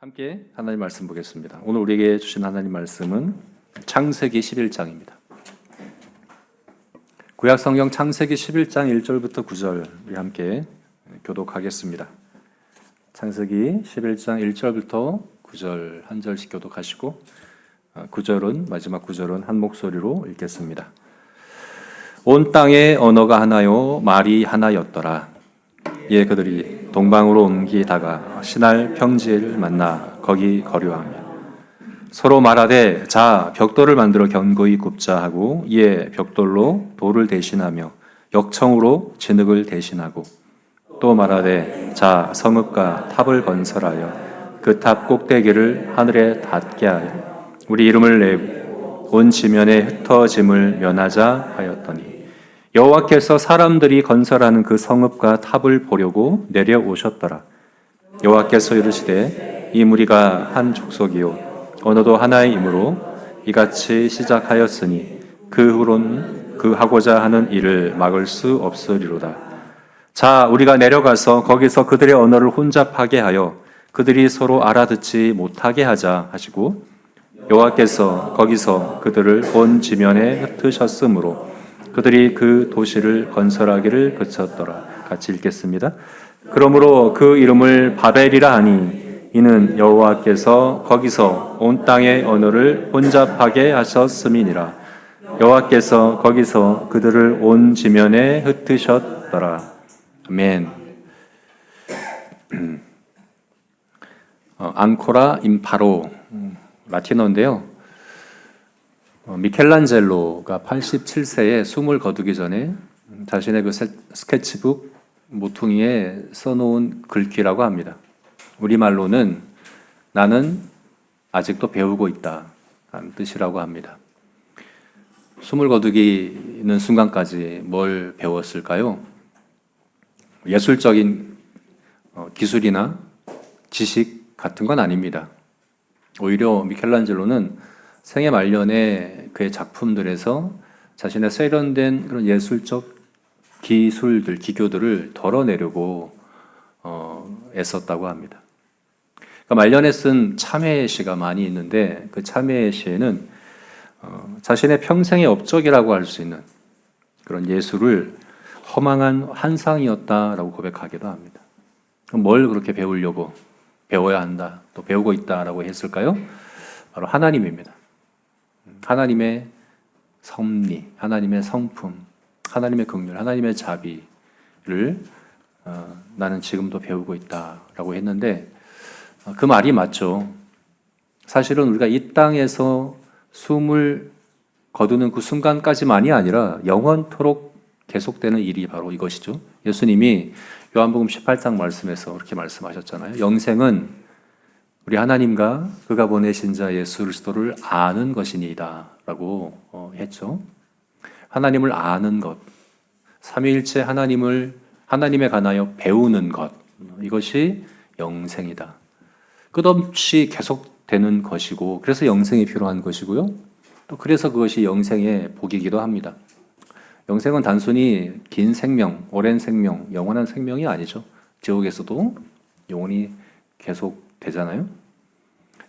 함께 하나님 말씀 보겠습니다. 오늘 우리에게 주신 하나님 말씀은 창세기 11장입니다. 구약 성경 창세기 11장 1절부터 9절 우리 함께 교독하겠습니다. 창세기 11장 1절부터 9절 한 절씩 교독하시고 9절은 마지막 9절은 한 목소리로 읽겠습니다. 온 땅에 언어가 하나요 말이 하나였더라. 예, 그들이 동방으로 옮기다가 신할 평지를 만나 거기 거류하며 서로 말하되 자 벽돌을 만들어 견고히 굽자 하고 이에 벽돌로 돌을 대신하며 역청으로 진흙을 대신하고 또 말하되 자 성읍과 탑을 건설하여 그 탑 꼭대기를 하늘에 닿게 하여 우리 이름을 내고 온 지면에 흩어짐을 면하자 하였더니 여호와께서 사람들이 건설하는 그 성읍과 탑을 보려고 내려오셨더라. 여호와께서 이르시되 이 무리가 한 족속이요 언어도 하나의 이므로 이같이 시작하였으니 그 후로는 그 하고자 하는 일을 막을 수 없으리로다. 자 우리가 내려가서 거기서 그들의 언어를 혼잡하게 하여 그들이 서로 알아듣지 못하게 하자 하시고 여호와께서 거기서 그들을 온 지면에 흩으셨으므로 그들이 그 도시를 건설하기를 그쳤더라. 같이 읽겠습니다. 그러므로 그 이름을 바벨이라 하니 이는 여호와께서 거기서 온 땅의 언어를 혼잡하게 하셨음이니라. 여호와께서 거기서 그들을 온 지면에 흩으셨더라. 아멘. 앙코라 임파로 라틴어인데요. 미켈란젤로가 87세에 숨을 거두기 전에 자신의 그 스케치북 모퉁이에 써놓은 글귀라고 합니다. 우리말로는 나는 아직도 배우고 있다 라는 뜻이라고 합니다. 숨을 거두기는 순간까지 뭘 배웠을까요? 예술적인 기술이나 지식 같은 건 아닙니다. 오히려 미켈란젤로는 생애 말년에 그의 작품들에서 자신의 세련된 그런 예술적 기술들, 기교들을 덜어내려고 애썼다고 합니다. 그러니까 말년에 쓴 참회 시가 많이 있는데 그 참회 시에는 자신의 평생의 업적이라고 할 수 있는 그런 예술을 허망한 환상이었다라고 고백하기도 합니다. 그럼 뭘 그렇게 배워야 한다, 또 배우고 있다라고 했을까요? 바로 하나님입니다. 하나님의 섭리, 하나님의 성품, 하나님의 긍휼, 하나님의 자비를 나는 지금도 배우고 있다라고 했는데 그 말이 맞죠. 사실은 우리가 이 땅에서 숨을 거두는 그 순간까지만이 아니라 영원토록 계속되는 일이 바로 이것이죠. 예수님이 요한복음 18장 말씀에서 그렇게 말씀하셨잖아요. 영생은 우리 하나님과 그가 보내신 자 예수 그리스도를 아는 것이니이다 라고 했죠. 하나님을 아는 것, 삼위일체 하나님에 관하여 배우는 것, 이것이 영생이다. 끝없이 계속되는 것이고 그래서 영생이 필요한 것이고요. 또 그래서 그것이 영생의 복이기도 합니다. 영생은 단순히 긴 생명, 오랜 생명, 영원한 생명이 아니죠. 지옥에서도 영원히 계속 되잖아요.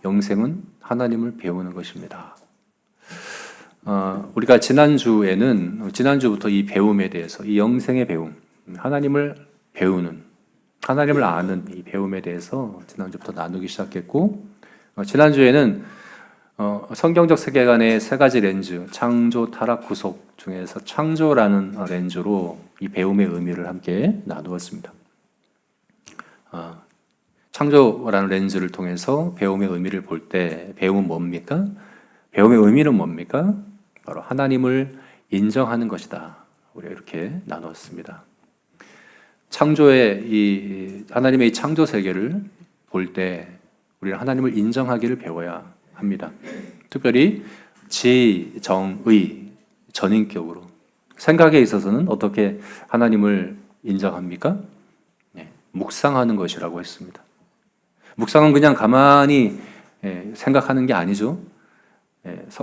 영생은 하나님을 배우는 것입니다. 우리가 지난주부터 이 배움에 대해서, 이 영생의 배움, 하나님을 배우는, 하나님을 아는 이 배움에 대해서 지난주부터 나누기 시작했고, 지난주에는 성경적 세계관의 세 가지 렌즈, 창조, 타락, 구속 중에서 창조라는 렌즈로 이 배움의 의미를 함께 나누었습니다. 창조라는 렌즈를 통해서 배움의 의미를 볼 때 배움은 뭡니까? 배움의 의미는 뭡니까? 바로 하나님을 인정하는 것이다. 우리가 이렇게 나눴습니다. 창조의 하나님의 이 창조 세계를 볼 때 우리는 하나님을 인정하기를 배워야 합니다. 특별히 지정의 전인격으로 생각에 있어서는 어떻게 하나님을 인정합니까? 묵상하는 것이라고 했습니다. 묵상은 그냥 가만히 생각하는 게 아니죠.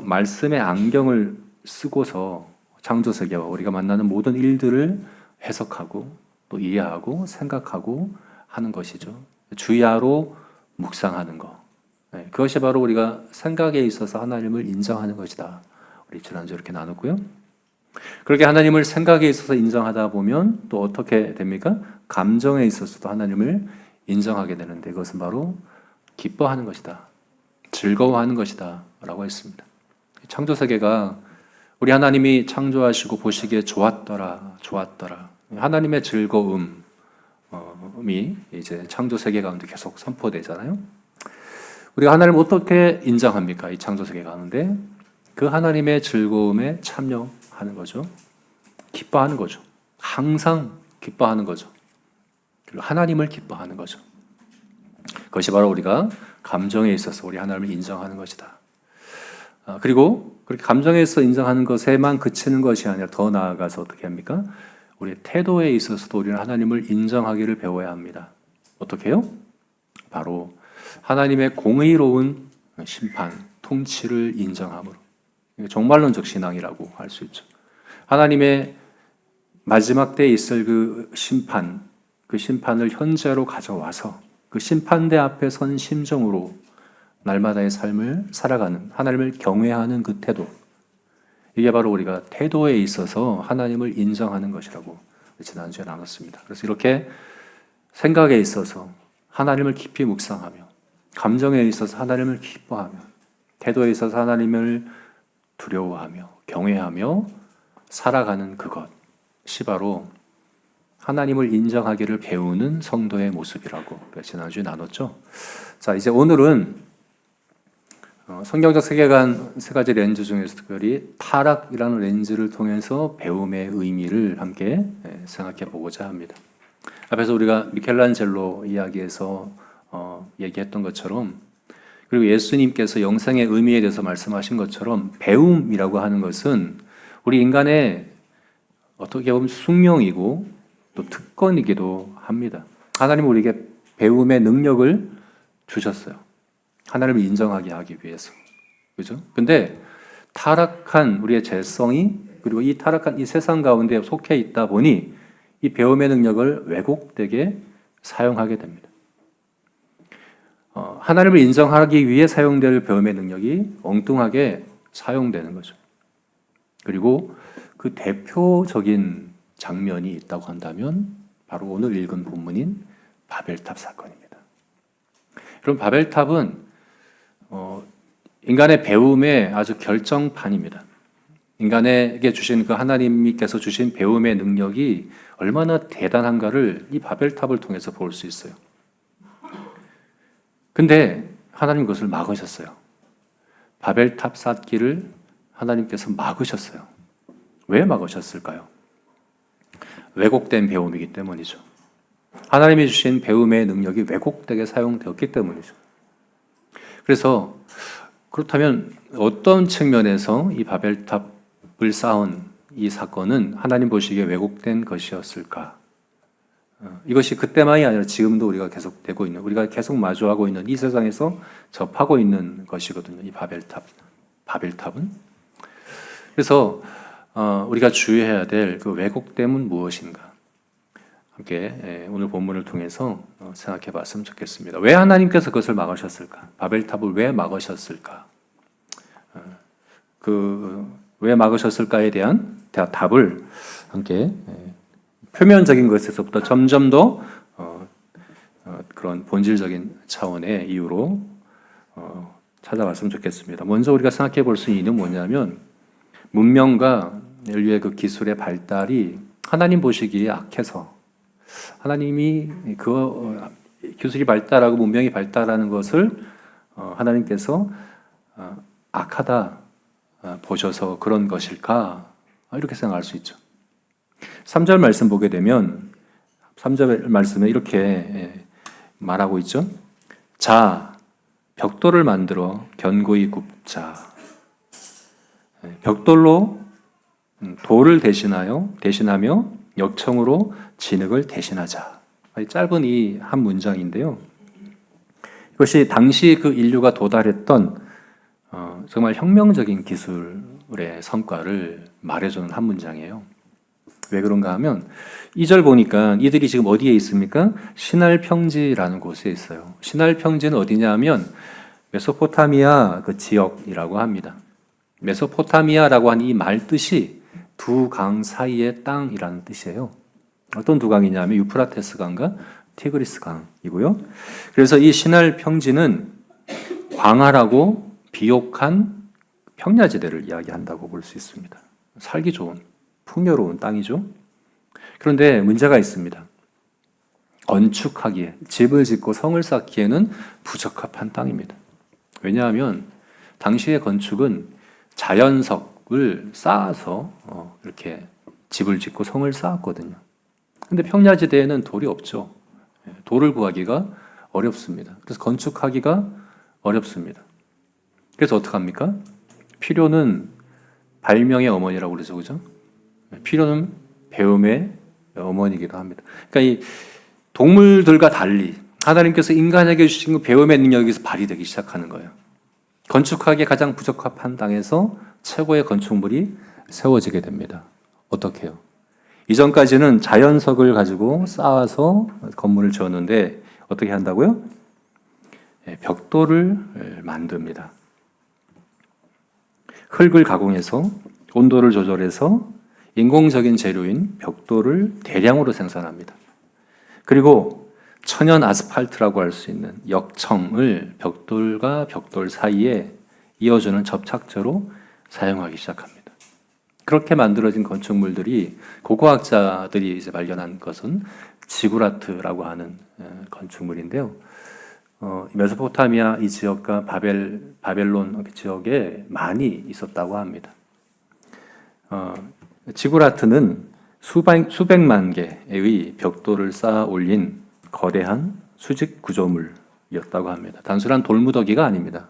말씀의 안경을 쓰고서 창조세계와 우리가 만나는 모든 일들을 해석하고 또 이해하고 생각하고 하는 것이죠. 주야로 묵상하는 거. 그것이 바로 우리가 생각에 있어서 하나님을 인정하는 것이다. 우리 지난주에 이렇게 나눴고요. 그렇게 하나님을 생각에 있어서 인정하다 보면 또 어떻게 됩니까? 감정에 있어서도 하나님을 인정하게 되는데 그것은 바로 기뻐하는 것이다. 즐거워하는 것이다. 라고 했습니다. 창조세계가 우리 하나님이 창조하시고 보시기에 좋았더라. 하나님의 즐거움이 이제 창조세계 가운데 계속 선포되잖아요. 우리가 하나님을 어떻게 인정합니까? 이 창조세계 가운데 그 하나님의 즐거움에 참여하는 거죠. 기뻐하는 거죠. 항상 기뻐하는 거죠. 그리고 하나님을 기뻐하는 거죠. 그것이 바로 우리가 감정에 있어서 우리 하나님을 인정하는 것이다. 그리고 그렇게 감정에 있어 인정하는 것에만 그치는 것이 아니라 더 나아가서 어떻게 합니까? 우리 태도에 있어서도 우리는 하나님을 인정하기를 배워야 합니다. 어떻게 해요? 바로 하나님의 공의로운 심판, 통치를 인정함으로. 종말론적 신앙이라고 할 수 있죠. 하나님의 마지막 때에 있을 그 심판, 그 심판을 현재로 가져와서 그 심판대 앞에 선 심정으로 날마다의 삶을 살아가는, 하나님을 경외하는 그 태도. 이게 바로 우리가 태도에 있어서 하나님을 인정하는 것이라고 지난주에 나눴습니다. 그래서 이렇게 생각에 있어서 하나님을 깊이 묵상하며, 감정에 있어서 하나님을 기뻐하며, 태도에 있어서 하나님을 두려워하며, 경외하며 살아가는 그것이 바로 하나님을 인정하기를 배우는 성도의 모습이라고 지난주에 나눴죠. 자, 이제 오늘은 성경적 세계관 세 가지 렌즈 중에서 특별히 타락이라는 렌즈를 통해서 배움의 의미를 함께 생각해 보고자 합니다. 앞에서 우리가 미켈란젤로 이야기에서 얘기했던 것처럼, 그리고 예수님께서 영생의 의미에 대해서 말씀하신 것처럼 배움이라고 하는 것은 우리 인간의 어떻게 보면 숙명이고 또 특권이기도 합니다. 하나님은 우리에게 배움의 능력을 주셨어요. 하나님을 인정하게 하기 위해서. 그죠? 근데 타락한 우리의 죄성이, 그리고 이 타락한 이 세상 가운데 속해 있다 보니 이 배움의 능력을 왜곡되게 사용하게 됩니다. 하나님을 인정하기 위해 사용될 배움의 능력이 엉뚱하게 사용되는 거죠. 그리고 그 대표적인 장면이 있다고 한다면 바로 오늘 읽은 본문인 바벨탑 사건입니다. 그럼 바벨탑은 인간의 배움의 아주 결정판입니다. 인간에게 주신 그 하나님께서 주신 배움의 능력이 얼마나 대단한가를 이 바벨탑을 통해서 볼 수 있어요. 근데 하나님 그것을 막으셨어요. 바벨탑 쌓기를 하나님께서 막으셨어요. 왜 막으셨을까요? 왜곡된 배움이기 때문이죠. 하나님이 주신 배움의 능력이 왜곡되게 사용되었기 때문이죠. 그래서 그렇다면 어떤 측면에서 이 바벨탑을 쌓은 이 사건은 하나님 보시기에 왜곡된 것이었을까? 이것이 그때만이 아니라 지금도 우리가 계속 되고 있는, 우리가 계속 마주하고 있는 이 세상에서 접하고 있는 것이거든요. 이 바벨탑은. 그래서 우리가 주의해야 될 그 왜곡됨은 무엇인가? 함께 오늘 본문을 통해서 생각해 봤으면 좋겠습니다. 왜 하나님께서 그것을 막으셨을까? 바벨탑을 왜 막으셨을까? 왜 막으셨을까에 대한 답을 함께 표면적인 것에서부터 점점 더 그런 본질적인 차원의 이유로 찾아봤으면 좋겠습니다. 먼저 우리가 생각해 볼 수 있는 이유는 뭐냐면, 문명과 인류의 그 기술의 발달이 하나님 보시기에 악해서, 하나님이 기술이 발달하고 문명이 발달하는 것을 하나님께서 악하다 보셔서 그런 것일까? 이렇게 생각할 수 있죠. 3절 말씀 보게 되면 3절 말씀에 이렇게 말하고 있죠. 자, 벽돌을 만들어 견고히 굽자. 벽돌로 돌을 대신하며 역청으로 진흙을 대신하자. 짧은 이 한 문장인데요. 이것이 당시 그 인류가 도달했던 정말 혁명적인 기술의 성과를 말해주는 한 문장이에요. 왜 그런가 하면 2절 보니까 이들이 지금 어디에 있습니까? 시날 평지라는 곳에 있어요. 시날 평지는 어디냐 하면 메소포타미아 그 지역이라고 합니다. 메소포타미아라고 한 이 말 뜻이 두 강 사이의 땅이라는 뜻이에요. 어떤 두 강이냐면 유프라테스 강과 티그리스 강이고요. 그래서 이 시날 평지는 광활하고 비옥한 평야지대를 이야기한다고 볼 수 있습니다. 살기 좋은 풍요로운 땅이죠. 그런데 문제가 있습니다. 건축하기에, 집을 짓고 성을 쌓기에는 부적합한 땅입니다. 왜냐하면 당시의 건축은 자연석을 쌓아서 이렇게 집을 짓고 성을 쌓았거든요. 근데 평야지대에는 돌이 없죠. 돌을 구하기가 어렵습니다. 그래서 건축하기가 어렵습니다. 그래서 어떡합니까? 필요는 발명의 어머니라고 그러죠, 그죠? 필요는 배움의 어머니이기도 합니다. 그러니까 이 동물들과 달리 하나님께서 인간에게 주신 그 배움의 능력에서 발휘되기 시작하는 거예요. 건축하기에 가장 부적합한 땅에서 최고의 건축물이 세워지게 됩니다. 어떻게 해요? 이전까지는 자연석을 가지고 쌓아서 건물을 지었는데 어떻게 한다고요? 벽돌을 만듭니다. 흙을 가공해서 온도를 조절해서 인공적인 재료인 벽돌을 대량으로 생산합니다. 그리고 천연 아스팔트라고 할 수 있는 역청을 벽돌과 벽돌 사이에 이어주는 접착제로 사용하기 시작합니다. 그렇게 만들어진 건축물들이 고고학자들이 이제 발견한 것은 지구라트라고 하는 건축물인데요. 메소포타미아 이 지역과 바벨론 지역에 많이 있었다고 합니다. 지구라트는 수백만 개의 벽돌을 쌓아 올린 거대한 수직 구조물이었다고 합니다. 단순한 돌무더기가 아닙니다.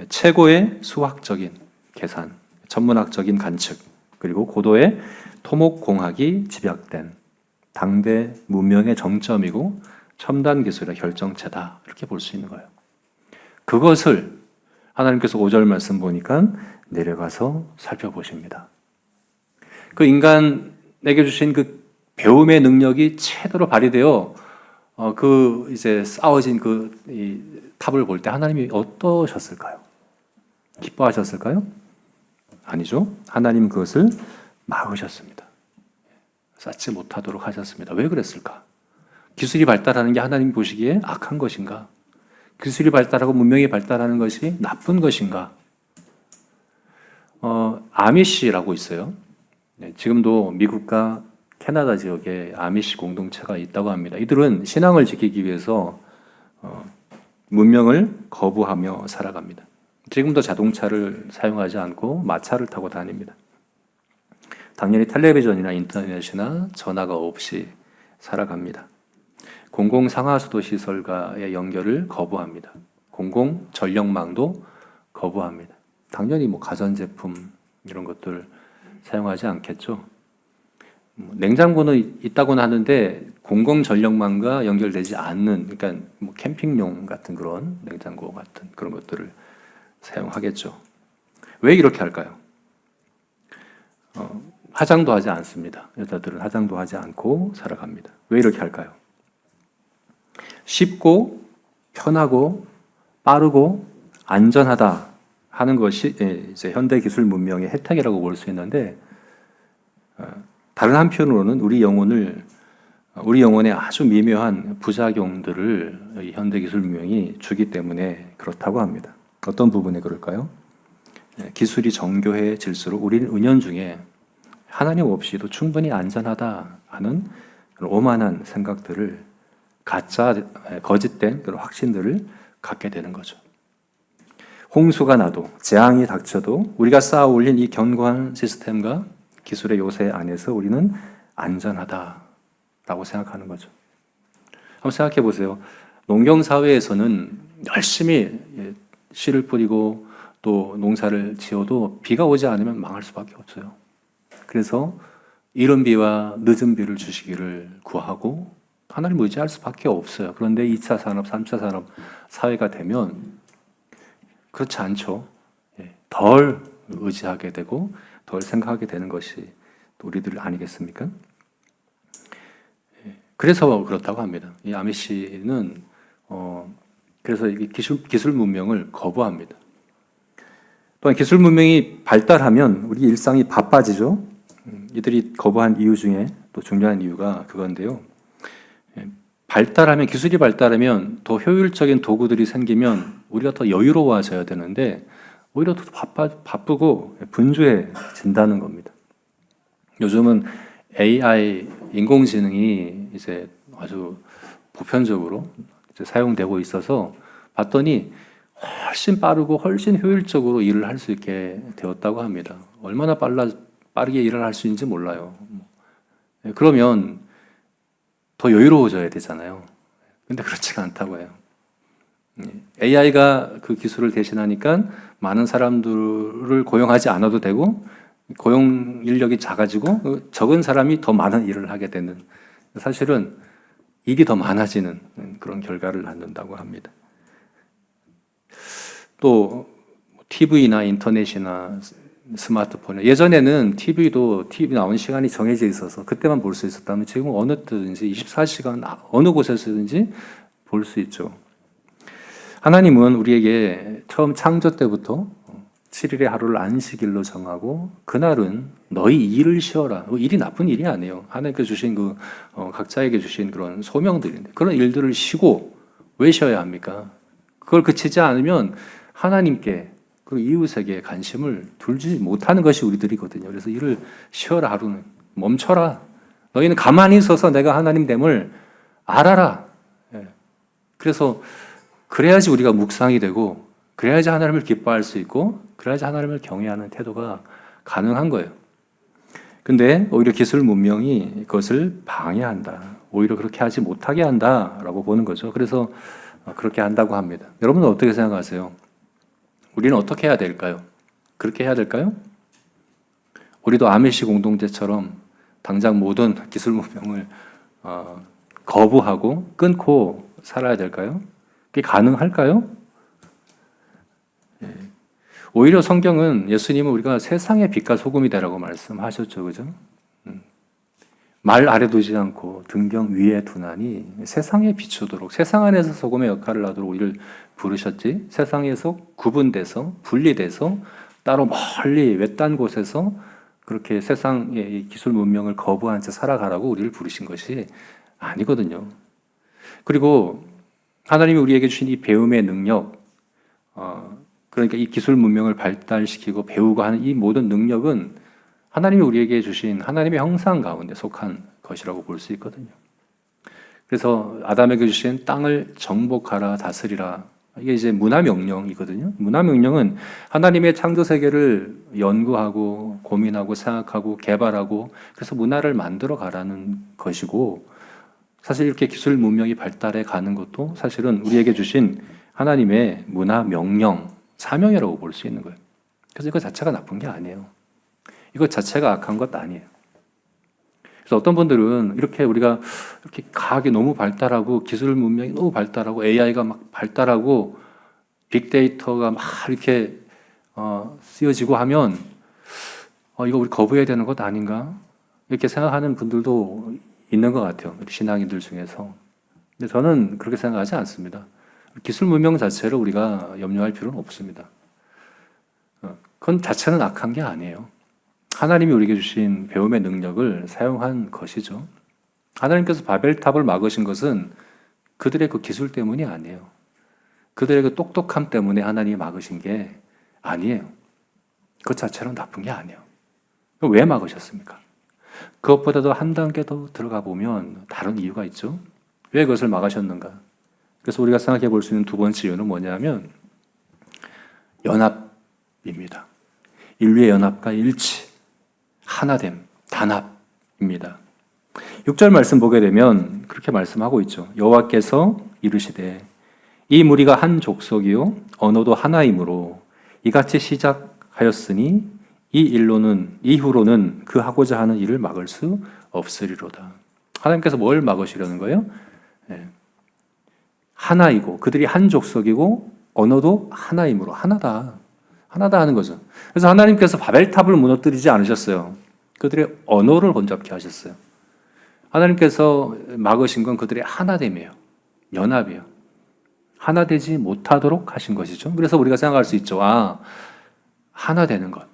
최고의 수학적인 계산, 천문학적인 관측, 그리고 고도의 토목공학이 집약된 당대 문명의 정점이고 첨단 기술의 결정체다, 이렇게 볼 수 있는 거예요. 그것을 하나님께서 5절 말씀 보니까 내려가서 살펴보십니다. 그 인간에게 주신 그 배움의 능력이 최대로 발휘되어 그 이제 쌓아진 이 탑을 볼 때 하나님이 어떠셨을까요? 기뻐하셨을까요? 아니죠. 하나님 그것을 막으셨습니다. 쌓지 못하도록 하셨습니다. 왜 그랬을까? 기술이 발달하는 게 하나님 보시기에 악한 것인가? 기술이 발달하고 문명이 발달하는 것이 나쁜 것인가? 아미시라고 있어요. 지금도 미국과 캐나다 지역에 아미시 공동체가 있다고 합니다. 이들은 신앙을 지키기 위해서 문명을 거부하며 살아갑니다. 지금도 자동차를 사용하지 않고 마차를 타고 다닙니다. 당연히 텔레비전이나 인터넷이나 전화가 없이 살아갑니다. 공공 상하수도 시설과의 연결을 거부합니다. 공공 전력망도 거부합니다. 당연히 가전제품 이런 것들 사용하지 않겠죠. 냉장고는 있다고는 하는데 공공 전력망과 연결되지 않는, 그러니까 캠핑용 같은 그런 냉장고 같은 그런 것들을 사용하겠죠. 왜 이렇게 할까요? 화장도 하지 않습니다. 여자들은 화장도 하지 않고 살아갑니다. 왜 이렇게 할까요? 쉽고 편하고 빠르고 안전하다 하는 것이 이제 현대 기술 문명의 혜택이라고 볼 수 있는데, 다른 한편으로는 우리 영혼에 아주 미묘한 부작용들을 이 현대 기술 문명이 주기 때문에 그렇다고 합니다. 어떤 부분에 그럴까요? 기술이 정교해질수록 우리는 은연중에 하나님 없이도 충분히 안전하다 하는 그런 오만한 생각들을, 거짓된 그런 확신들을 갖게 되는 거죠. 홍수가 나도 재앙이 닥쳐도 우리가 쌓아 올린 이 견고한 시스템과 기술의 요새 안에서 우리는 안전하다라고 생각하는 거죠. 한번 생각해 보세요. 농경사회에서는 열심히 씨를 뿌리고 또 농사를 지어도 비가 오지 않으면 망할 수밖에 없어요. 그래서 이른 비와 늦은 비를 주시기를 구하고 하나님 의지할 수밖에 없어요. 그런데 2차 산업, 3차 산업 사회가 되면 그렇지 않죠. 덜 의지하게 되고 덜 생각하게 되는 것이 또 우리들 아니겠습니까? 그래서 그렇다고 합니다. 이 아미시는 그래서 이 기술 문명을 거부합니다. 또한 기술 문명이 발달하면 우리 일상이 바빠지죠. 이들이 거부한 이유 중에 또 중요한 이유가 그건데요. 발달하면, 기술이 발달하면 더 효율적인 도구들이 생기면 우리가 더 여유로워져야 되는데 오히려 더 바쁘고 분주해진다는 겁니다. 요즘은 AI, 인공지능이 이제 아주 보편적으로 이제 사용되고 있어서 봤더니 훨씬 빠르고 훨씬 효율적으로 일을 할 수 있게 되었다고 합니다. 얼마나 빠르게 일을 할 수 있는지 몰라요. 그러면 더 여유로워져야 되잖아요. 근데 그렇지가 않다고 해요. AI가 그 기술을 대신하니까 많은 사람들을 고용하지 않아도 되고 고용 인력이 작아지고 적은 사람이 더 많은 일을 하게 되는, 사실은 일이 더 많아지는 그런 결과를 낳는다고 합니다. 또 TV나 인터넷이나 스마트폰, 예전에는 TV도 TV 나오는 시간이 정해져 있어서 그때만 볼 수 있었다면 지금은 어느 때든지 24시간 어느 곳에서든지 볼 수 있죠. 하나님은 우리에게 처음 창조 때부터 7일의 하루를 안식일로 정하고 그날은 너희 일을 쉬어라. 일이 나쁜 일이 아니에요. 하나님께서 주신 각자에게 주신 그런 소명들인데 그런 일들을 쉬고 왜 쉬어야 합니까? 그걸 그치지 않으면 하나님께 그리고 이웃에게 관심을 두지 못하는 것이 우리들이거든요. 그래서 일을 쉬어라, 하루는 멈춰라. 너희는 가만히 있어서 내가 하나님 됨을 알아라. 그래서 그래야지 우리가 묵상이 되고 그래야지 하나님을 기뻐할 수 있고 그래야지 하나님을 경외하는 태도가 가능한 거예요. 근데 오히려 기술 문명이 그것을 방해한다. 오히려 그렇게 하지 못하게 한다라고 보는 거죠. 그래서 그렇게 한다고 합니다. 여러분은 어떻게 생각하세요? 우리는 어떻게 해야 될까요? 그렇게 해야 될까요? 우리도 아미시 공동체처럼 당장 모든 기술 문명을 거부하고 끊고 살아야 될까요? 그게 가능할까요? 오히려 성경은 예수님은 우리가 세상의 빛과 소금이 되라고 말씀하셨죠. 그죠? 말 아래 두지 않고 등경 위에 두나니 세상에 비추도록, 세상 안에서 소금의 역할을 하도록 우리를 부르셨지, 세상에서 구분돼서 분리돼서 따로 멀리 외딴 곳에서 그렇게 세상의 기술 문명을 거부한 채 살아가라고 우리를 부르신 것이 아니거든요. 그리고 하나님이 우리에게 주신 이 배움의 능력, 그러니까 이 기술 문명을 발달시키고 배우고 하는 이 모든 능력은 하나님이 우리에게 주신 하나님의 형상 가운데 속한 것이라고 볼 수 있거든요. 그래서 아담에게 주신 땅을 정복하라, 다스리라. 이게 이제 문화명령이거든요. 문화명령은 하나님의 창조 세계를 연구하고 고민하고 생각하고 개발하고 그래서 문화를 만들어 가라는 것이고, 사실 이렇게 기술 문명이 발달해 가는 것도 사실은 우리에게 주신 하나님의 문화명령, 사명이라고 볼 수 있는 거예요. 그래서 이거 자체가 나쁜 게 아니에요. 이것 자체가 악한 것 아니에요. 그래서 어떤 분들은 이렇게 우리가 이렇게 과학이 너무 발달하고 기술 문명이 너무 발달하고 AI가 막 발달하고 빅데이터가 막 이렇게 쓰여지고 하면 이거 우리 거부해야 되는 것 아닌가? 이렇게 생각하는 분들도 있는 것 같아요. 신앙인들 중에서. 근데 저는 그렇게 생각하지 않습니다. 기술 문명 자체를 우리가 염려할 필요는 없습니다. 그건 자체는 악한 게 아니에요. 하나님이 우리에게 주신 배움의 능력을 사용한 것이죠. 하나님께서 바벨탑을 막으신 것은 그들의 그 기술 때문이 아니에요. 그들의 그 똑똑함 때문에 하나님이 막으신 게 아니에요. 그 자체는 나쁜 게 아니에요. 왜 막으셨습니까? 그것보다도 한 단계 더 들어가 보면 다른 이유가 있죠. 왜 그것을 막으셨는가? 그래서 우리가 생각해 볼 수 있는 두 번째 이유는 뭐냐면 연합입니다. 인류의 연합과 일치, 하나됨, 단합입니다. 6절 말씀 보게 되면 그렇게 말씀하고 있죠. 여호와께서 이르시되 이 무리가 한 족속이요 언어도 하나이므로 이같이 시작하였으니 이후로는 그 하고자 하는 일을 막을 수 없으리로다. 하나님께서 뭘 막으시려는 거예요? 하나이고 그들이 한 족속이고 언어도 하나이므로 하나다 하는 거죠. 그래서 하나님께서 바벨탑을 무너뜨리지 않으셨어요. 그들의 언어를 혼잡케 하셨어요. 하나님께서 막으신 건 그들의 하나됨이에요. 연합이에요. 하나 되지 못하도록 하신 것이죠. 그래서 우리가 생각할 수 있죠. 아, 하나 되는 것,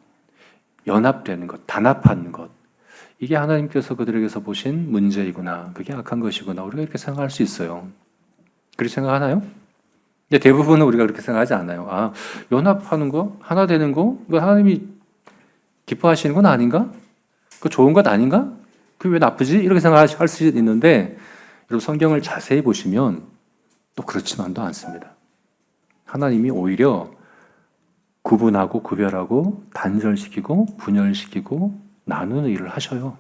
연합되는 것, 단합하는 것. 이게 하나님께서 그들에게서 보신 문제이구나. 그게 악한 것이구나. 우리가 이렇게 생각할 수 있어요. 그렇게 생각하나요? 근데 대부분은 우리가 그렇게 생각하지 않아요. 아, 연합하는 거, 하나 되는 거, 이거 하나님이 기뻐하시는 건 아닌가? 그 좋은 것 아닌가? 그게 왜 나쁘지? 이렇게 생각할 수 있는데, 여러분 성경을 자세히 보시면 또 그렇지만도 않습니다. 하나님이 오히려 구분하고 구별하고 단절시키고 분열시키고 나누는 일을 하셔요.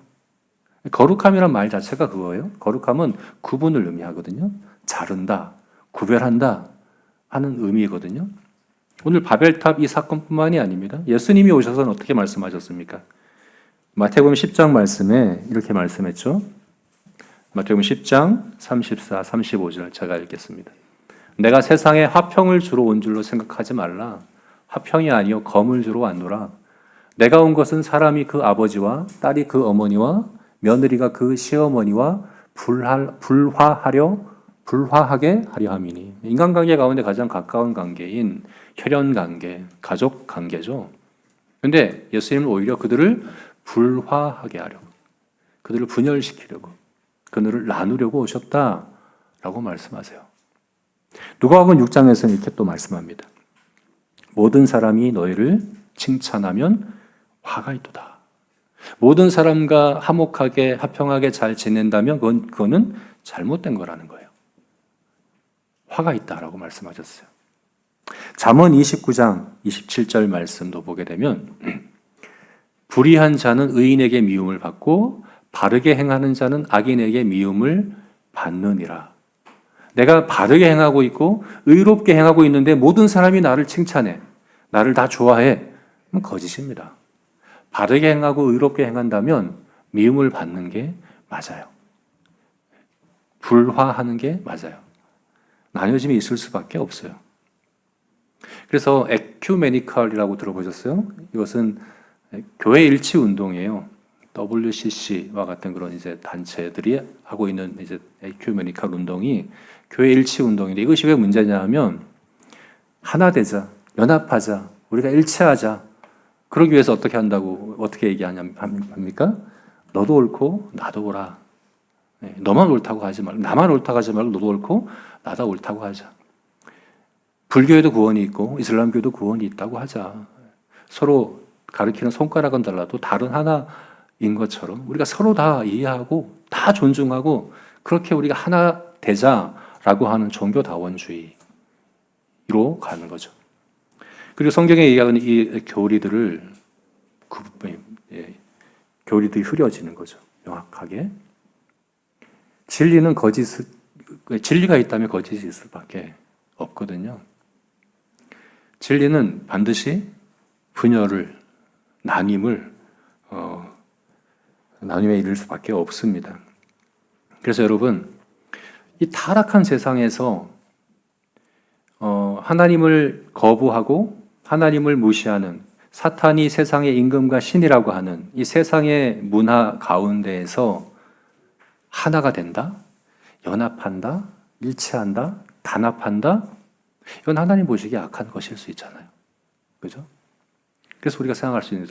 거룩함이란 말 자체가 그거예요. 거룩함은 구분을 의미하거든요. 자른다, 구별한다 하는 의미거든요. 오늘 바벨탑 이 사건뿐만이 아닙니다. 예수님이 오셔서는 어떻게 말씀하셨습니까? 마태복음 10장 말씀에 이렇게 말씀했죠. 마태복음 10장 34, 35절 제가 읽겠습니다. 내가 세상에 화평을 주러 온 줄로 생각하지 말라. 화평이 아니요 검을 주러 왔노라. 내가 온 것은 사람이 그 아버지와 딸이 그 어머니와 며느리가 그 시어머니와 불화하게 하려 함이니. 인간관계 가운데 가장 가까운 관계인 혈연관계, 가족관계죠. 그런데 예수님은 오히려 그들을 불화하게 하려고, 그들을 분열시키려고, 그들을 나누려고 오셨다라고 말씀하세요. 누가복음 6장에서는 이렇게 또 말씀합니다. 모든 사람이 너희를 칭찬하면 화가 있도다. 모든 사람과 화목하게 화평하게 잘 지낸다면 그거는 잘못된 거라는 거예요. 화가 있다라고 말씀하셨어요. 잠언 29장 27절 말씀도 보게 되면 불의한 자는 의인에게 미움을 받고 바르게 행하는 자는 악인에게 미움을 받느니라. 내가 바르게 행하고 있고 의롭게 행하고 있는데 모든 사람이 나를 칭찬해, 나를 다 좋아해. 그건 거짓입니다. 바르게 행하고 의롭게 행한다면 미움을 받는 게 맞아요. 불화하는 게 맞아요. 나뉘어짐이 있을 수밖에 없어요. 그래서 에큐메니컬이라고 들어보셨어요? 이것은 교회 일치 운동이에요. WCC와 같은 그런 이제 단체들이 하고 있는 이제 에큐메니컬 운동이 교회 일치 운동인데, 이것이 왜 문제냐면 하나 되자, 연합하자, 우리가 일치하자. 그러기 위해서 어떻게 한다고, 어떻게 얘기합니까? 너도 옳고 나도 옳아. 너만 옳다고 하지 말고, 나만 옳다고 하지 말고 너도 옳고 나도 옳다고 하자. 불교에도 구원이 있고 이슬람교에도 구원이 있다고 하자. 서로 가리키는 손가락은 달라도 다른 하나인 것처럼 우리가 서로 다 이해하고 다 존중하고 그렇게 우리가 하나 되자라고 하는 종교다원주의로 가는 거죠. 그리고 성경에 얘기하는 이 교리들이 흐려지는 거죠. 명확하게. 진리가 있다면 거짓이 있을 수밖에 없거든요. 진리는 반드시 분열을, 나님에 이를 수밖에 없습니다. 그래서 여러분, 이 타락한 세상에서 하나님을 거부하고 하나님을 무시하는 사탄이 세상의 임금과 신이라고 하는 이 세상의 문화 가운데에서 하나가 된다, 연합한다, 일치한다, 단합한다. 이건 하나님 보시기에 악한 것일 수 있잖아요. 그죠? 그래서 우리가 생각할 수 있는,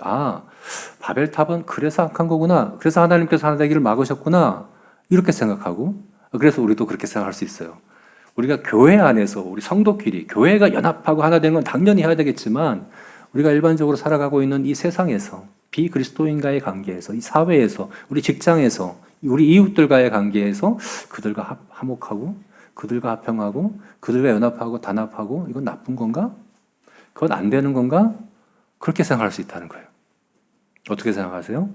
바벨탑은 그래서 악한 거구나. 그래서 하나님께서 하나 되기를 막으셨구나. 이렇게 생각하고, 그래서 우리도 그렇게 생각할 수 있어요. 우리가 교회 안에서 우리 성도끼리 교회가 연합하고 하나 된 건 당연히 해야 되겠지만, 우리가 일반적으로 살아가고 있는 이 세상에서 비그리스도인과의 관계에서, 이 사회에서, 우리 직장에서, 우리 이웃들과의 관계에서 그들과 화목하고 그들과 화평하고 그들과 연합하고 단합하고 이건 나쁜 건가? 그건 안 되는 건가? 그렇게 생각할 수 있다는 거예요. 어떻게 생각하세요?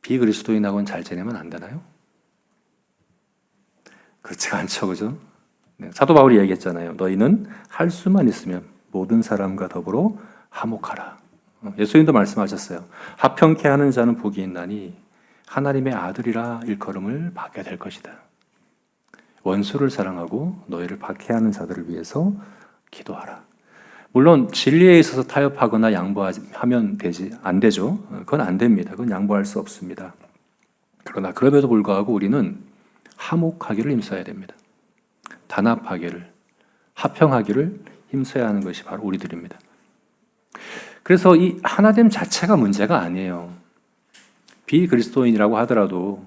비그리스도인하고는 잘 지내면 안 되나요? 그렇지가 않죠, 그죠? 사도 바울이 얘기했잖아요. 너희는 할 수만 있으면 모든 사람과 더불어 화목하라. 예수님도 말씀하셨어요. 화평케 하는 자는 복이 있나니 하나님의 아들이라 일컬음을 받게 될 것이다. 원수를 사랑하고 너희를 박해하는 자들을 위해서 기도하라. 물론 진리에 있어서 타협하거나 양보하면 안 되죠. 그건 안 됩니다. 그건 양보할 수 없습니다. 그러나 그럼에도 불구하고 우리는 화목하기를 힘써야 됩니다. 단합하기를, 화평하기를 힘써야 하는 것이 바로 우리들입니다. 그래서 이 하나됨 자체가 문제가 아니에요. 비그리스도인이라고 하더라도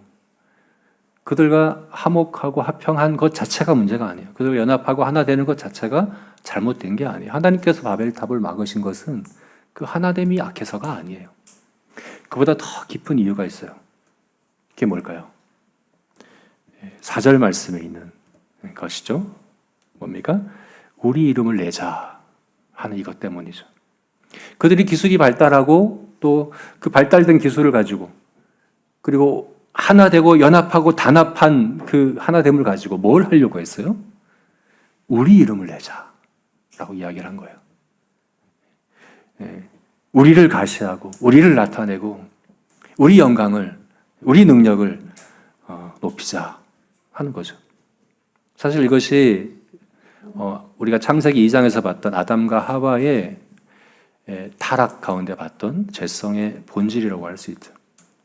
그들과 화목하고 화평한 것 자체가 문제가 아니에요. 그들과 연합하고 하나 되는 것 자체가 잘못된 게 아니에요. 하나님께서 바벨탑을 막으신 것은 그 하나됨이 약해서가 아니에요. 그보다 더 깊은 이유가 있어요. 그게 뭘까요? 4절 말씀에 있는 것이죠. 뭡니까? 우리 이름을 내자 하는 이것 때문이죠. 그들이 기술이 발달하고 또 그 발달된 기술을 가지고 그리고 하나 되고 연합하고 단합한 그 하나됨을 가지고 뭘 하려고 했어요? 우리 이름을 내자라고 이야기를 한 거예요. 우리를 가시하고 우리를 나타내고 우리 영광을 우리 능력을 높이자 하는 거죠. 사실 이것이 우리가 창세기 2장에서 봤던 아담과 하와의 타락 가운데 봤던 죄성의 본질이라고 할 수 있죠.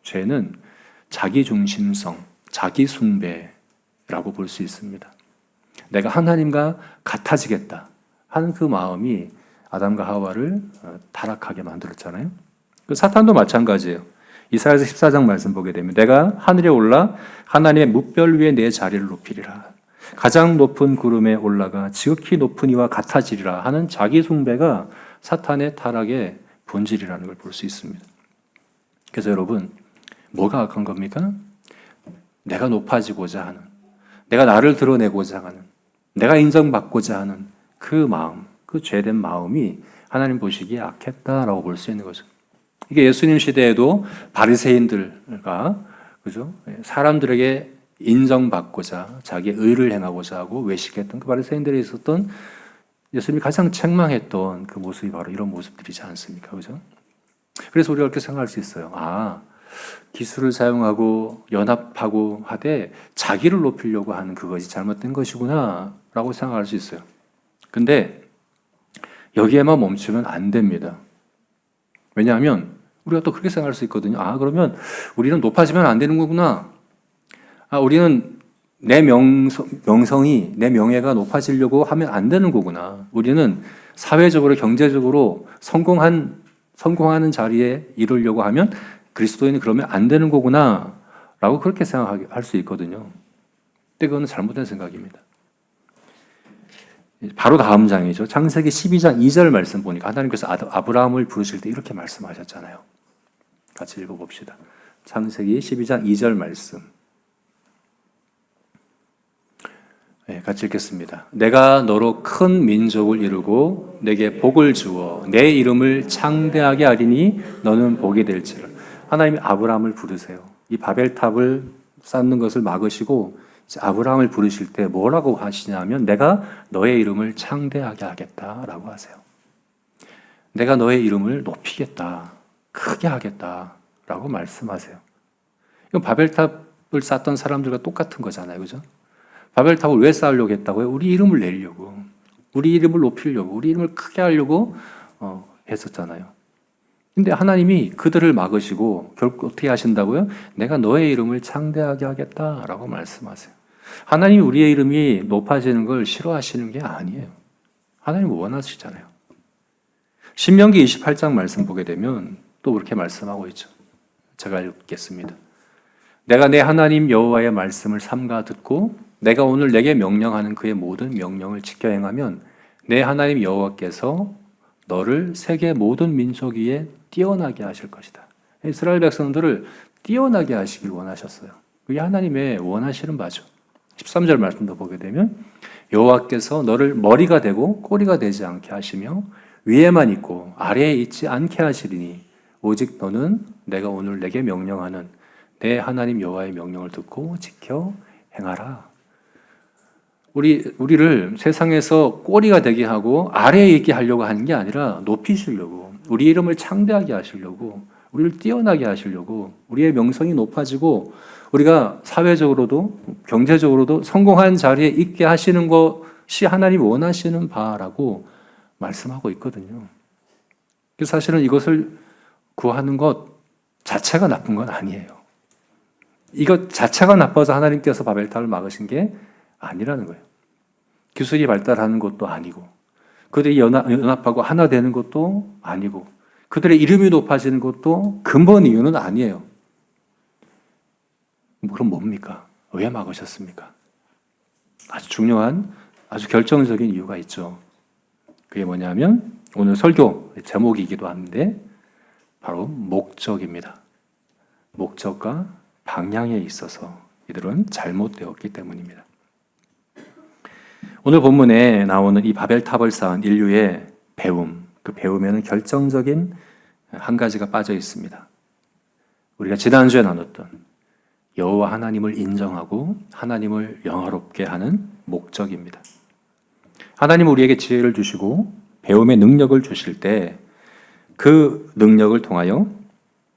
죄는 자기중심성, 자기숭배라고 볼 수 있습니다. 내가 하나님과 같아지겠다 하는 그 마음이 아담과 하와를 타락하게 만들었잖아요. 그 사탄도 마찬가지예요. 이사야서 14장 말씀 보게 되면 내가 하늘에 올라 하나님의 뭇별 위에 내 자리를 높이리라. 가장 높은 구름에 올라가 지극히 높은 이와 같아지리라 하는 자기숭배가 사탄의 타락의 본질이라는 걸 볼 수 있습니다. 그래서 여러분, 뭐가 악한 겁니까? 내가 높아지고자 하는, 내가 나를 드러내고자 하는, 내가 인정받고자 하는 그 마음, 그 죄된 마음이 하나님 보시기에 악했다라고 볼 수 있는 거죠. 이게 예수님 시대에도 바리새인들과 그죠? 사람들에게 인정받고자 자기의 의를 행하고자 하고 외식했던 그 바리새인들에 있었던 예수님이 가장 책망했던 그 모습이 바로 이런 모습들이지 않습니까? 그죠? 그래서 우리가 이렇게 생각할 수 있어요. 기술을 사용하고 연합하고 하되 자기를 높이려고 하는 그것이 잘못된 것이구나 라고 생각할 수 있어요. 근데 여기에만 멈추면 안 됩니다. 왜냐하면 우리가 또 그렇게 생각할 수 있거든요. 그러면 우리는 높아지면 안 되는 거구나. 우리는 내 명성이, 내 명예가 높아지려고 하면 안 되는 거구나. 우리는 사회적으로, 경제적으로 성공하는 자리에 이르려고 하면 그리스도인은 그러면 안 되는 거구나. 라고 그렇게 생각할 수 있거든요. 근데 그건 잘못된 생각입니다. 바로 다음 장이죠. 창세기 12장 2절 말씀 보니까 하나님께서 아브라함을 부르실 때 이렇게 말씀하셨잖아요. 같이 읽어봅시다. 창세기 12장 2절 말씀. 같이 읽겠습니다. 내가 너로 큰 민족을 이루고 내게 복을 주어 내 이름을 창대하게 하리니 너는 복이 될지라. 하나님이 아브라함을 부르세요. 이 바벨탑을 쌓는 것을 막으시고 아브라함을 부르실 때 뭐라고 하시냐면 내가 너의 이름을 창대하게 하겠다라고 하세요. 내가 너의 이름을 높이겠다, 크게 하겠다라고 말씀하세요. 이건 바벨탑을 쌓던 사람들과 똑같은 거잖아요, 그죠? 바벨탑을 왜 쌓으려고 했다고요? 우리 이름을 내려고, 우리 이름을 높이려고, 우리 이름을 크게 하려고 했었잖아요. 근데 하나님이 그들을 막으시고 결국 어떻게 하신다고요? 내가 너의 이름을 창대하게 하겠다라고 말씀하세요. 하나님이 우리의 이름이 높아지는 걸 싫어하시는 게 아니에요. 하나님은 원하시잖아요. 신명기 28장 말씀 보게 되면 또 그렇게 말씀하고 있죠. 제가 읽겠습니다. 내가 내 하나님 여호와의 말씀을 삼가 듣고 내가 오늘 내게 명령하는 그의 모든 명령을 지켜 행하면 내 하나님 여호와께서 너를 세계 모든 민족 위에 뛰어나게 하실 것이다. 이스라엘 백성들을 뛰어나게 하시길 원하셨어요. 그게 하나님의 원하시는 바죠. 13절 말씀도 보게 되면 여호와께서 너를 머리가 되고 꼬리가 되지 않게 하시며 위에만 있고 아래에 있지 않게 하시리니 오직 너는 내가 오늘 내게 명령하는 내 하나님 여호와의 명령을 듣고 지켜 행하라. 우리를 세상에서 꼬리가 되게 하고 아래에 있게 하려고 하는 게 아니라 높이시려고, 우리 이름을 창대하게 하시려고, 우리를 뛰어나게 하시려고, 우리의 명성이 높아지고 우리가 사회적으로도 경제적으로도 성공한 자리에 있게 하시는 것이 하나님 원하시는 바라고 말씀하고 있거든요. 그래서 사실은 이것을 구하는 것 자체가 나쁜 건 아니에요. 이것 자체가 나빠서 하나님께서 바벨탑을 막으신 게 아니라는 거예요. 기술이 발달하는 것도 아니고, 그들이 연합하고 하나 되는 것도 아니고, 그들의 이름이 높아지는 것도 근본 이유는 아니에요. 그럼 뭡니까? 왜 막으셨습니까? 아주 중요한, 아주 결정적인 이유가 있죠. 그게 뭐냐면 오늘 설교 제목이기도 한데 바로 목적입니다. 목적과 방향에 있어서 이들은 잘못되었기 때문입니다. 오늘 본문에 나오는 이 바벨탑을 쌓은 인류의 배움, 그 배움에는 결정적인 한 가지가 빠져 있습니다. 우리가 지난주에 나눴던 여호와 하나님을 인정하고 하나님을 영화롭게 하는 목적입니다. 하나님은 우리에게 지혜를 주시고 배움의 능력을 주실 때 그 능력을 통하여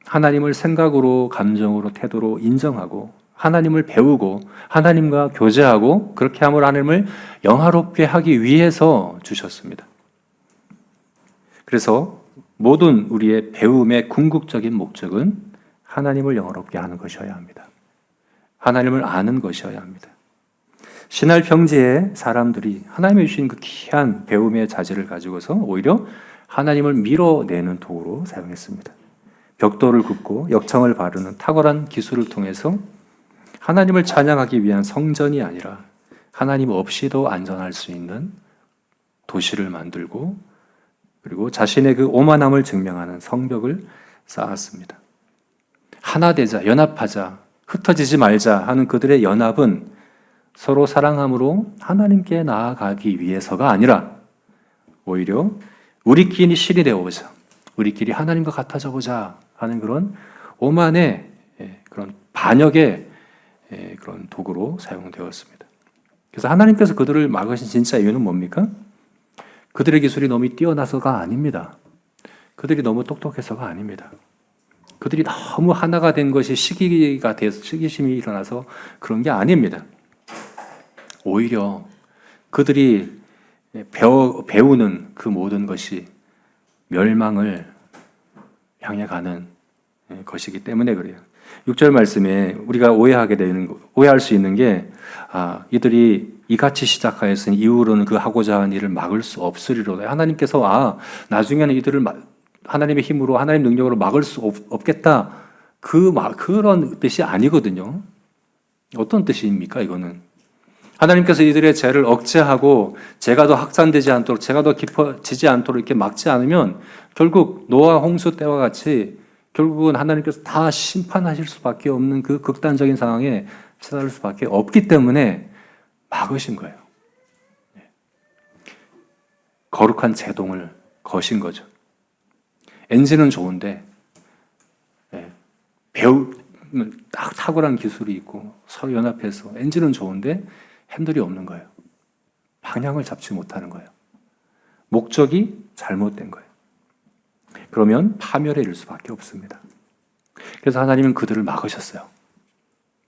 하나님을 생각으로, 감정으로, 태도로 인정하고 하나님을 배우고 하나님과 교제하고 그렇게 함으로 하나님을 영화롭게 하기 위해서 주셨습니다. 그래서 모든 우리의 배움의 궁극적인 목적은 하나님을 영화롭게 하는 것이어야 합니다. 하나님을 아는 것이어야 합니다. 신할 평지의 사람들이 하나님이 주신 그 귀한 배움의 자질을 가지고서 오히려 하나님을 밀어내는 도구로 사용했습니다. 벽돌을 굽고 역청을 바르는 탁월한 기술을 통해서 하나님을 찬양하기 위한 성전이 아니라 하나님 없이도 안전할 수 있는 도시를 만들고 그리고 자신의 그 오만함을 증명하는 성벽을 쌓았습니다. 하나 되자, 연합하자, 흩어지지 말자 하는 그들의 연합은 서로 사랑함으로 하나님께 나아가기 위해서가 아니라 오히려 우리끼리 신이 되어보자, 우리끼리 하나님과 같아져 보자 하는 그런 오만의 그런 반역의 그런 도구로 사용되었습니다. 그래서 하나님께서 그들을 막으신 진짜 이유는 뭡니까? 그들의 기술이 너무 뛰어나서가 아닙니다. 그들이 너무 똑똑해서가 아닙니다. 그들이 너무 하나가 된 것이 시기가 돼서 시기심이 일어나서 그런 게 아닙니다. 오히려 그들이 배우는 그 모든 것이 멸망을 향해 가는 것이기 때문에 그래요. 6절 말씀에 우리가 오해할 수 있는 게 이들이 이같이 시작하였으니 이후로는 그 하고자 하는 일을 막을 수 없으리로다. 하나님께서 나중에는 이들을 하나님의 힘으로 하나님 능력으로 막을 수 없겠다. 그런 뜻이 아니거든요. 어떤 뜻입니까? 이거는 하나님께서 이들의 죄를 억제하고 죄가 더 확산되지 않도록 죄가 더 깊어지지 않도록 이렇게 막지 않으면 결국 노아 홍수 때와 같이 결국은 하나님께서 다 심판하실 수밖에 없는 그 극단적인 상황에 처할 수밖에 없기 때문에 막으신 거예요. 거룩한 제동을 거신 거죠. 엔진은 좋은데 딱 탁월한 기술이 있고 서로 연합해서 엔진은 좋은데 핸들이 없는 거예요. 방향을 잡지 못하는 거예요. 목적이 잘못된 거예요. 그러면 파멸에 이를 수밖에 없습니다. 그래서 하나님은 그들을 막으셨어요.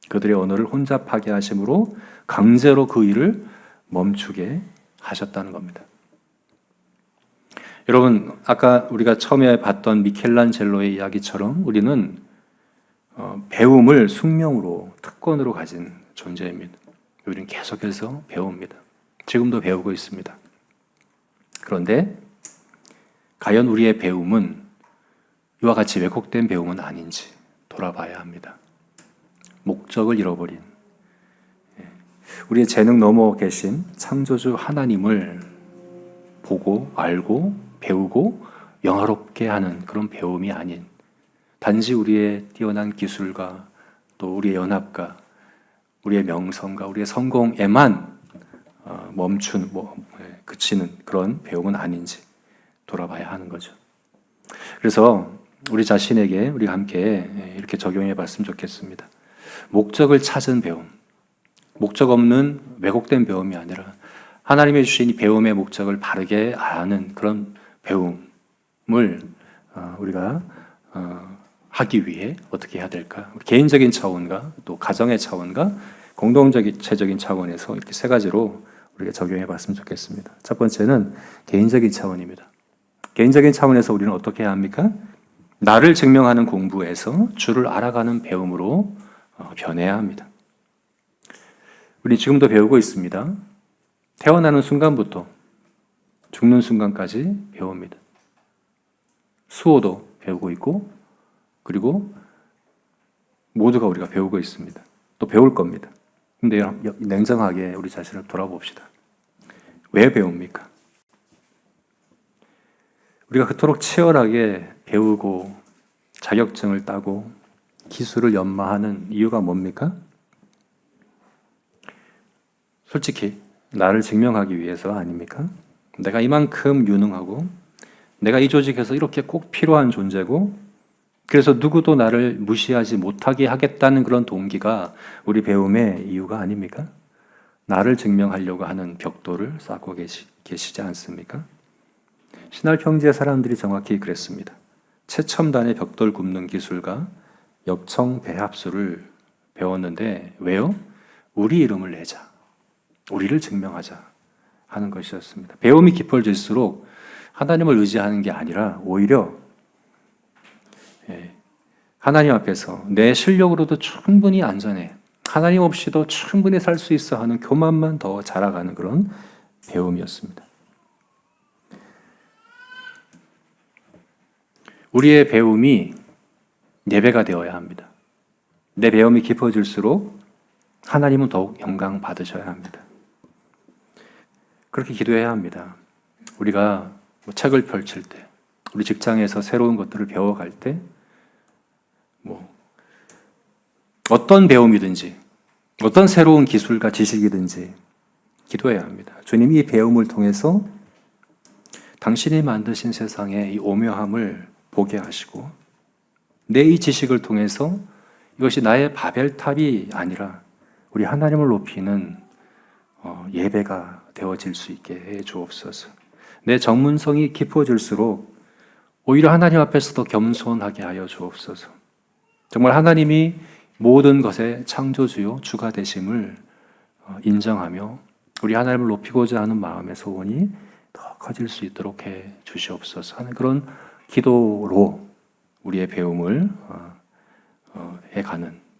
그들의 언어를 혼자 파괴하심으로 강제로 그 일을 멈추게 하셨다는 겁니다. 여러분, 아까 우리가 처음에 봤던 미켈란젤로의 이야기처럼 우리는 배움을 숙명으로, 특권으로 가진 존재입니다. 우리는 계속해서 배웁니다. 지금도 배우고 있습니다. 그런데 과연 우리의 배움은 이와 같이 왜곡된 배움은 아닌지 돌아봐야 합니다. 목적을 잃어버린 우리의 재능 넘어 계신 창조주 하나님을 보고 알고 배우고 영화롭게 하는 그런 배움이 아닌 단지 우리의 뛰어난 기술과 또 우리의 연합과 우리의 명성과 우리의 성공에만 그치는 그런 배움은 아닌지 돌아봐야 하는 거죠. 그래서 우리 자신에게 우리가 함께 이렇게 적용해 봤으면 좋겠습니다. 목적을 찾은 배움, 목적 없는 왜곡된 배움이 아니라 하나님이 주신 이 배움의 목적을 바르게 아는 그런 배움을 우리가 하기 위해 어떻게 해야 될까? 개인적인 차원과 또 가정의 차원과 공동체적인 차원에서 이렇게 세 가지로 우리가 적용해 봤으면 좋겠습니다. 첫 번째는 개인적인 차원입니다. 개인적인 차원에서 우리는 어떻게 해야 합니까? 나를 증명하는 공부에서 주를 알아가는 배움으로 변해야 합니다. 우리 지금도 배우고 있습니다. 태어나는 순간부터 죽는 순간까지 배웁니다. 수호도 배우고 있고, 그리고 모두가 우리가 배우고 있습니다. 또 배울 겁니다. 근데 냉정하게 우리 자신을 돌아봅시다. 왜 배웁니까? 우리가 그토록 치열하게 배우고 자격증을 따고 기술을 연마하는 이유가 뭡니까? 솔직히 나를 증명하기 위해서 아닙니까? 내가 이만큼 유능하고 내가 이 조직에서 이렇게 꼭 필요한 존재고 그래서 누구도 나를 무시하지 못하게 하겠다는 그런 동기가 우리 배움의 이유가 아닙니까? 나를 증명하려고 하는 벽돌을 쌓고 계시지 않습니까? 신할 평지의 사람들이 정확히 그랬습니다. 최첨단의 벽돌 굽는 기술과 역청 배합수를 배웠는데 왜요? 우리 이름을 내자. 우리를 증명하자 하는 것이었습니다. 배움이 깊어질수록 하나님을 의지하는 게 아니라 오히려 하나님 앞에서 내 실력으로도 충분히 안전해. 하나님 없이도 충분히 살 수 있어 하는 교만만 더 자라가는 그런 배움이었습니다. 우리의 배움이 예배가 되어야 합니다. 내 배움이 깊어질수록 하나님은 더욱 영광 받으셔야 합니다. 그렇게 기도해야 합니다. 우리가 책을 펼칠 때, 우리 직장에서 새로운 것들을 배워갈 때, 어떤 배움이든지, 어떤 새로운 기술과 지식이든지 기도해야 합니다. 주님 이 배움을 통해서 당신이 만드신 세상의 이 오묘함을 보게 하시고, 내 이 지식을 통해서 이것이 나의 바벨탑이 아니라 우리 하나님을 높이는 예배가 되어질 수 있게 해 주옵소서. 내 전문성이 깊어질수록 오히려 하나님 앞에서 더 겸손하게 하여 주옵소서. 정말 하나님이 모든 것의 창조주요 주가 되심을 인정하며 우리 하나님을 높이고자 하는 마음의 소원이 더 커질 수 있도록 해 주시옵소서 하는 그런 기도로 우리의 배움을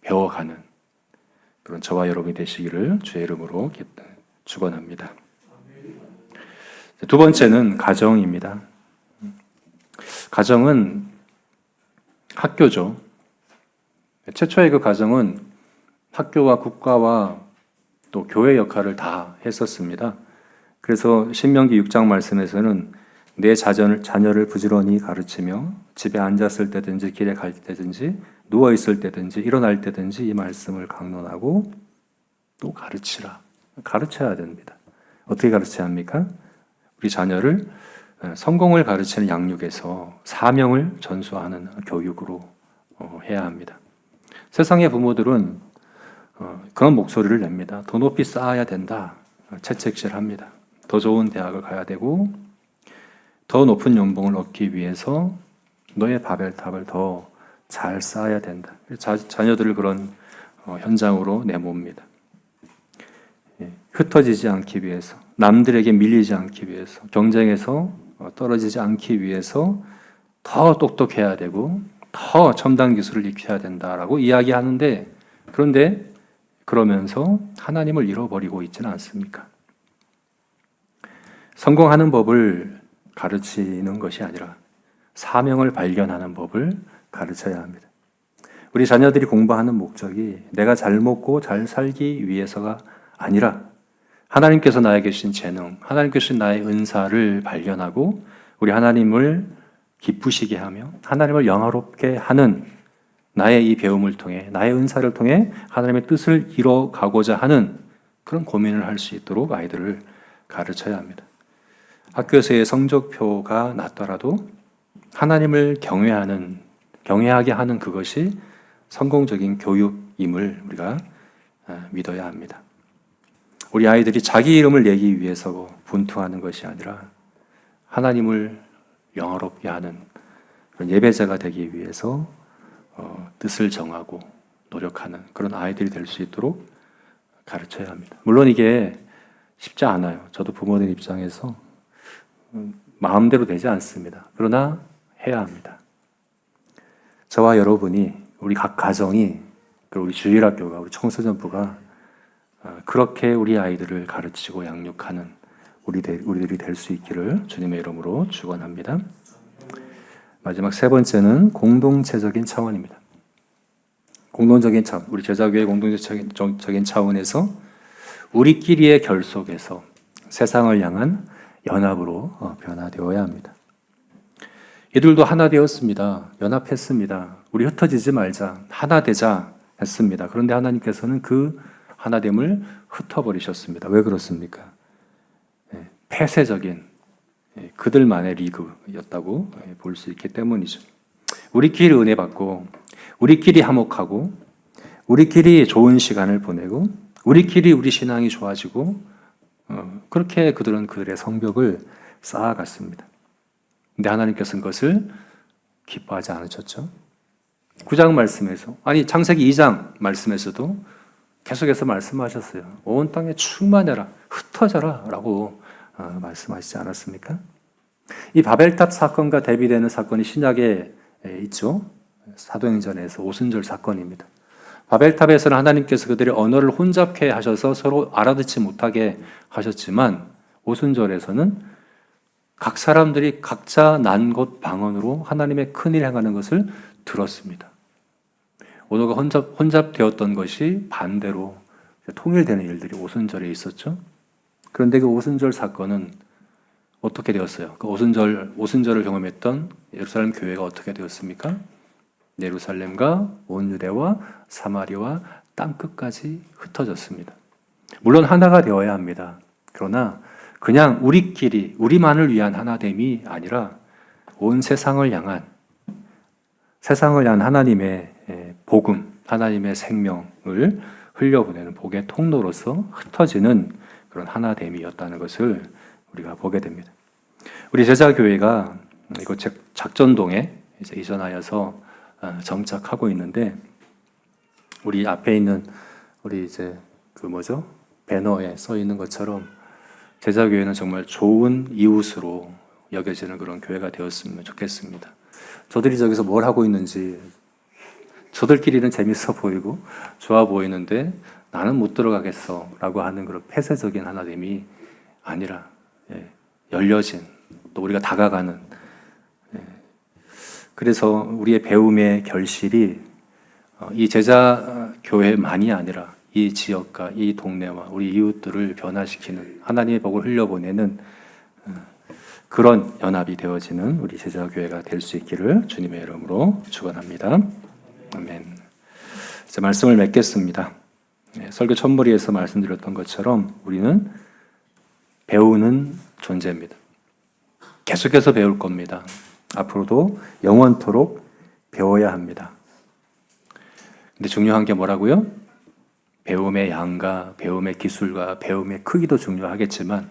배워가는 그런 저와 여러분이 되시기를 주의 이름으로 축원합니다. 두 번째는 가정입니다. 가정은 학교죠. 최초의 그 가정은 학교와 국가와 또 교회 역할을 다 했었습니다. 그래서 신명기 6장 말씀에서는 내 자녀를 부지런히 가르치며 집에 앉았을 때든지 길에 갈 때든지 누워 있을 때든지 일어날 때든지 이 말씀을 강론하고 또 가르쳐야 됩니다. 어떻게 가르쳐야 합니까? 우리 자녀를 성공을 가르치는 양육에서 사명을 전수하는 교육으로 해야 합니다. 세상의 부모들은 그런 목소리를 냅니다. 더 높이 쌓아야 된다. 채찍질합니다. 더 좋은 대학을 가야 되고 더 높은 연봉을 얻기 위해서 너의 바벨탑을 더 잘 쌓아야 된다. 자녀들을 그런 현장으로 내몹니다. 흩어지지 않기 위해서, 남들에게 밀리지 않기 위해서, 경쟁에서 떨어지지 않기 위해서 더 똑똑해야 되고 더 첨단 기술을 익혀야 된다라고 이야기하는데, 그런데 그러면서 하나님을 잃어버리고 있지는 않습니까? 성공하는 법을 가르치는 것이 아니라 사명을 발견하는 법을 가르쳐야 합니다. 우리 자녀들이 공부하는 목적이 내가 잘 먹고 잘 살기 위해서가 아니라 하나님께서 나에게 주신 재능, 하나님께서 주신 나의 은사를 발견하고 우리 하나님을 기쁘시게 하며 하나님을 영화롭게 하는 나의 이 배움을 통해, 나의 은사를 통해 하나님의 뜻을 이뤄가고자 하는 그런 고민을 할 수 있도록 아이들을 가르쳐야 합니다. 학교에서의 성적표가 낮더라도 하나님을 경외하게 하는 그것이 성공적인 교육임을 우리가 믿어야 합니다. 우리 아이들이 자기 이름을 내기 위해서 분투하는 것이 아니라 하나님을 영화롭게 하는 그런 예배자가 되기 위해서 뜻을 정하고 노력하는 그런 아이들이 될 수 있도록 가르쳐야 합니다. 물론 이게 쉽지 않아요. 저도 부모님 입장에서 마음대로 되지 않습니다. 그러나 해야 합니다. 저와 여러분이, 우리 각 가정이, 그리고 우리 주일학교가, 우리 청소년부가 그렇게 우리 아이들을 가르치고 양육하는 우리들이 될 수 있기를 주님의 이름으로 축원합니다. 마지막 세 번째는 공동체적인 차원입니다. 공동적인 차원, 우리 제자교회 공동체적인 차원에서 우리끼리의 결속에서 세상을 향한 연합으로 변화되어야 합니다. 이들도 하나 되었습니다. 연합했습니다. 우리 흩어지지 말자, 하나 되자 했습니다. 그런데 하나님께서는 그 하나됨을 흩어버리셨습니다. 왜 그렇습니까? 폐쇄적인 그들만의 리그였다고 볼 수 있기 때문이죠. 우리끼리 은혜 받고, 우리끼리 화목하고, 우리끼리 좋은 시간을 보내고, 우리끼리 우리 신앙이 좋아지고, 그렇게 그들은 그들의 성벽을 쌓아갔습니다. 근데 하나님께서는 그것을 기뻐하지 않으셨죠. 9장 말씀에서, 아니 창세기 2장 말씀에서도 계속해서 말씀하셨어요. 온 땅에 충만해라, 흩어져라 라고 말씀하시지 않았습니까? 이 바벨탑 사건과 대비되는 사건이 신약에 있죠. 사도행전에서 오순절 사건입니다. 바벨탑에서는 하나님께서 그들의 언어를 혼잡케 하셔서 서로 알아듣지 못하게 하셨지만, 오순절에서는 각 사람들이 각자 난 곳 방언으로 하나님의 큰일 행하는 것을 들었습니다. 언어가 혼잡되었던 것이 반대로 통일되는 일들이 오순절에 있었죠. 그런데 그 오순절 사건은 어떻게 되었어요? 그 오순절을 경험했던 예루살렘 교회가 어떻게 되었습니까? 예루살렘과 온 유대와 사마리아와 땅끝까지 흩어졌습니다. 물론 하나가 되어야 합니다. 그러나 그냥 우리끼리, 우리만을 위한 하나됨이 아니라 온 세상을 향한 하나님의 복음, 하나님의 생명을 흘려보내는 복의 통로로서 흩어지는 그런 하나됨이었다는 것을 우리가 보게 됩니다. 우리 제자교회가 이곳 작전동에 이제 이전하여서 정착하고 있는데, 우리 앞에 있는 우리 이제 배너에 써 있는 것처럼 제자교회는 정말 좋은 이웃으로 여겨지는 그런 교회가 되었으면 좋겠습니다. 저들이 저기서 뭘 하고 있는지, 저들끼리는 재밌어 보이고 좋아 보이는데 나는 못 들어가겠어 라고 하는 그런 폐쇄적인 하나됨이 아니라 열려진, 또 우리가 다가가는, 그래서 우리의 배움의 결실이 이 제자교회만이 아니라 이 지역과 이 동네와 우리 이웃들을 변화시키는, 하나님의 복을 흘려보내는 그런 연합이 되어지는 우리 제자교회가 될 수 있기를 주님의 이름으로 축원합니다. 아멘. 이제 말씀을 맺겠습니다. 설교 첫머리에서 말씀드렸던 것처럼 우리는 배우는 존재입니다. 계속해서 배울 겁니다. 앞으로도 영원토록 배워야 합니다. 근데 중요한 게 뭐라고요? 배움의 양과 배움의 기술과 배움의 크기도 중요하겠지만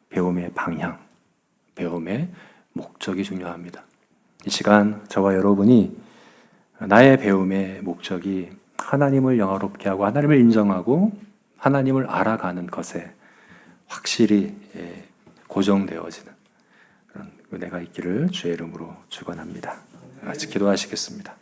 배움의 방향, 배움의 목적이 중요합니다. 이 시간 저와 여러분이 나의 배움의 목적이 하나님을 영화롭게 하고 하나님을 인정하고 하나님을 알아가는 것에 확실히 고정되어지는 그런 은혜가 있기를 주의 이름으로 축원합니다. 같이 기도하시겠습니다.